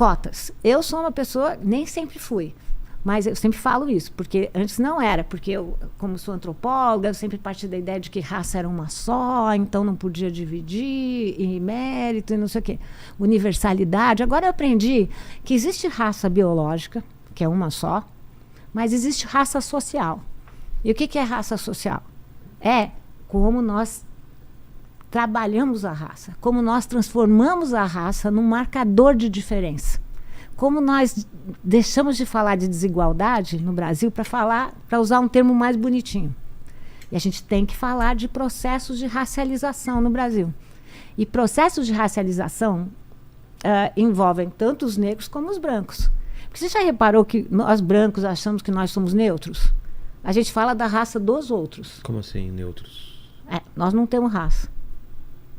Cotas. Eu sou uma pessoa, nem sempre fui, mas eu sempre falo isso, porque antes não era, porque eu, como sou antropóloga, eu sempre parti da ideia de que raça era uma só, então não podia dividir, e mérito, e não sei o quê. Universalidade. Agora eu aprendi que existe raça biológica, que é uma só, mas existe raça social. E o que é raça social? É como nós trabalhamos a raça, como nós transformamos a raça num marcador de diferença. Como nós deixamos de falar de desigualdade no Brasil para usar um termo mais bonitinho. E a gente tem que falar de processos de racialização no Brasil. E processos de racialização envolvem tanto os negros como os brancos. Porque você já reparou que nós brancos achamos que nós somos neutros? A gente fala da raça dos outros. Como assim, neutros? Nós não temos raça.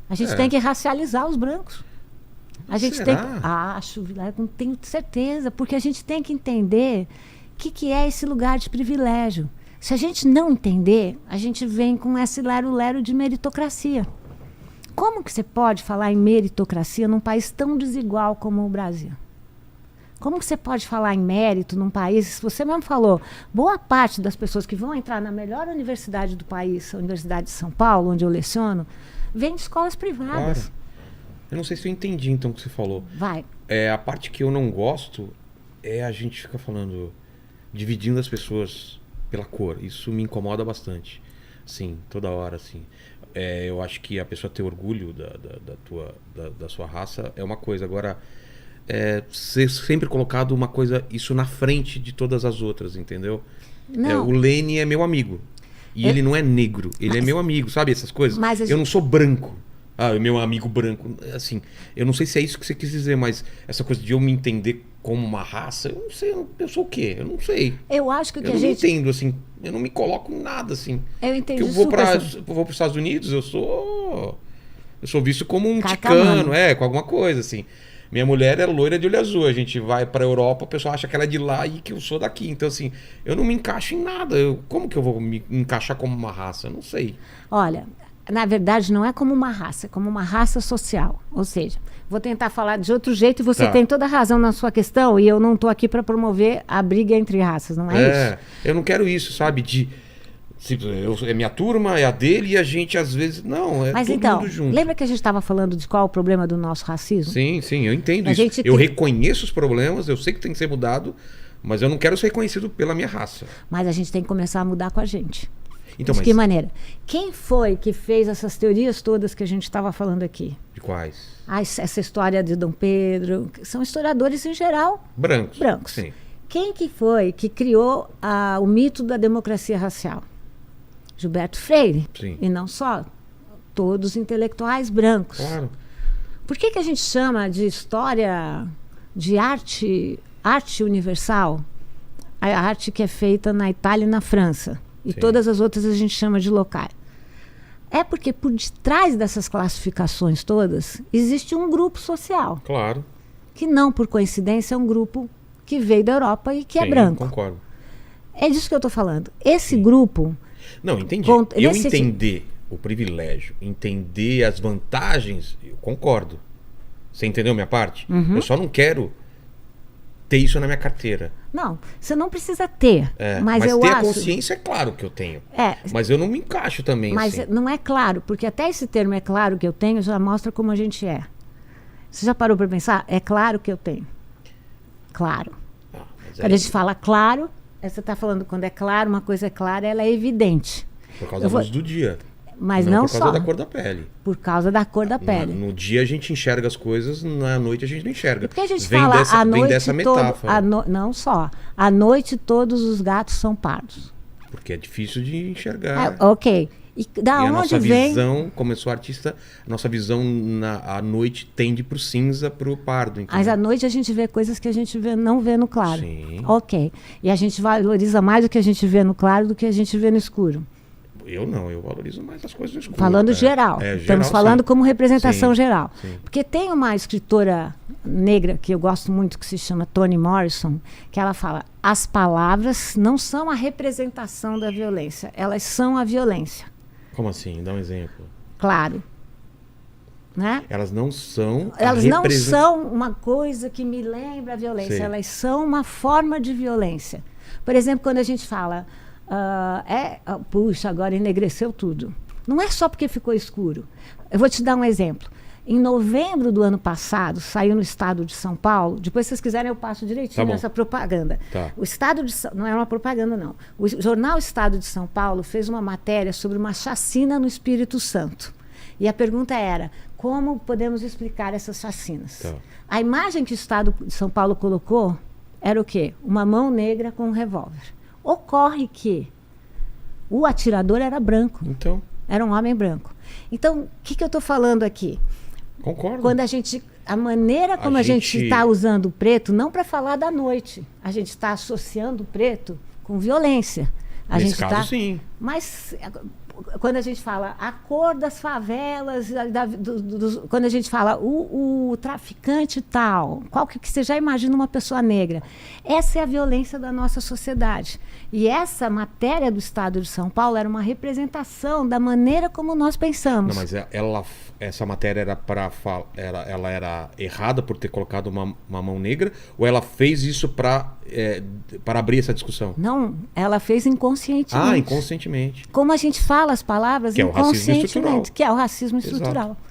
A gente tem que racializar os brancos. A gente Será? tem que, acho, não tenho certeza, porque a gente tem que entender o que é esse lugar de privilégio. Se a gente não entender, a gente vem com esse lero-lero de meritocracia. Como que você pode falar em meritocracia num país tão desigual como o Brasil? Como que você pode falar em mérito num país, se você mesmo falou, boa parte das pessoas que vão entrar na melhor universidade do país, a Universidade de São Paulo, onde eu leciono, vem de escolas privadas. Claro. Eu não sei se eu entendi então o que você falou. Vai. A parte que eu não gosto é a gente ficar falando, dividindo as pessoas pela cor. Isso me incomoda bastante. Sim, toda hora, assim. Eu acho que a pessoa ter orgulho da sua raça é uma coisa. Agora, ser sempre colocado uma coisa, isso na frente de todas as outras, entendeu? Não. O Lênin é meu amigo. E ele não é negro. Ele é meu amigo, sabe essas coisas? Eu não sou branco. Meu amigo branco. Assim, eu não sei se é isso que você quis dizer, mas essa coisa de eu me entender como uma raça, eu não sei, eu sou o quê? Eu não sei. Eu acho que o que eu não entendo, assim, eu não me coloco em nada, assim. Eu entendo. Porque eu vou para os Estados Unidos, eu sou visto como um ticano, com alguma coisa, assim. Minha mulher é loira de olho azul, a gente vai pra Europa, o pessoal acha que ela é de lá e que eu sou daqui. Então, assim, eu não me encaixo em nada. Como que eu vou me encaixar como uma raça? Eu não sei. Olha, na verdade, não é como uma raça, é como uma raça social. Ou seja, vou tentar falar de outro jeito e você tem toda a razão na sua questão e eu não estou aqui para promover a briga entre raças, não é isso? Eu não quero isso, sabe? É minha turma, é a dele e a gente às vezes... Não, mas todo então, mundo junto. Lembra que a gente estava falando de qual é o problema do nosso racismo? Sim, eu entendo isso. Eu reconheço os problemas, eu sei que tem que ser mudado, mas eu não quero ser reconhecido pela minha raça. Mas a gente tem que começar a mudar com a gente. Então, de que maneira? Quem foi que fez essas teorias todas que a gente estava falando aqui? De quais? Essa história de Dom Pedro, são historiadores em geral brancos. Sim. Quem que foi que criou o mito da democracia racial? Gilberto Freire. Sim. E não só. Todos intelectuais brancos. Claro. Por que a gente chama de história de arte universal a arte que é feita na Itália e na França? E todas as outras a gente chama de locais. É porque por detrás dessas classificações todas existe um grupo social. Claro. Que não por coincidência é um grupo que veio da Europa e que é branco. Concordo. É disso que eu estou falando. Esse grupo... Não, entendi. Eu entender o privilégio, entender as vantagens, eu concordo. Você entendeu minha parte? Uhum. Eu só não quero ter isso na minha carteira. Não, você não precisa ter. Mas eu ter acho... a consciência é claro que eu tenho. Mas eu não me encaixo também. Mas assim. Não é claro, porque até esse termo é claro que eu tenho já mostra como a gente é. Você já parou para pensar? É claro que eu tenho. Claro. Quando a gente fala claro, você está falando quando é claro, uma coisa é clara, ela é evidente. Por causa da luz do dia. Mas não por causa da cor da pele. Por causa da cor da pele. No dia a gente enxerga as coisas, na noite a gente não enxerga. Porque a gente fala à noite vem dessa metáfora. Não só. À noite todos os gatos são pardos. Porque é difícil de enxergar. Ok. E a nossa visão, como eu sou artista, a nossa visão à noite tende pro cinza, pro pardo. Entendeu? Mas à noite a gente vê coisas que a gente não vê no claro. Sim. Ok. E a gente valoriza mais o que a gente vê no claro do que a gente vê no escuro. Eu não, eu valorizo mais as coisas no escuro. Falando geral. Estamos falando como representação geral. Sim. Porque tem uma escritora negra que eu gosto muito, que se chama Toni Morrison, que ela fala: as palavras não são a representação da violência, elas são a violência. Como assim? Dá um exemplo. Claro. né? Elas não são. Elas não são uma coisa que me lembra a violência, Sei. elas são uma forma de violência. Por exemplo, quando a gente fala, puxa, agora enegreceu tudo. Não é só porque ficou escuro. Eu vou te dar um exemplo. Em novembro do ano passado, saiu no estado de São Paulo, depois se vocês quiserem eu passo direitinho nessa propaganda. Tá. O estado de não é uma propaganda, não. O jornal Estado de São Paulo fez uma matéria sobre uma chacina no Espírito Santo. E a pergunta era, como podemos explicar essas chacinas? Tá. A imagem que o Estado de São Paulo colocou era o quê? Uma mão negra com um revólver. Ocorre que o atirador era branco. Então, Era um homem branco. Então, o que eu estou falando aqui? concordo. Quando a maneira como a gente está usando o preto, não para falar da noite, a gente está associando o preto com violência. Nesse caso, sim. Mas quando a gente fala a cor das favelas, quando a gente fala o traficante tal, qual que você já imagina uma pessoa negra? Essa é a violência da nossa sociedade. E essa matéria do Estado de São Paulo era uma representação da maneira como nós pensamos. Não, mas essa matéria era ela era errada por ter colocado uma mão negra, ou ela fez isso para abrir essa discussão? Não, ela fez inconscientemente. Ah, inconscientemente. Como a gente fala as palavras Que é o racismo inconscientemente, estrutural. que é o racismo estrutural. Exato.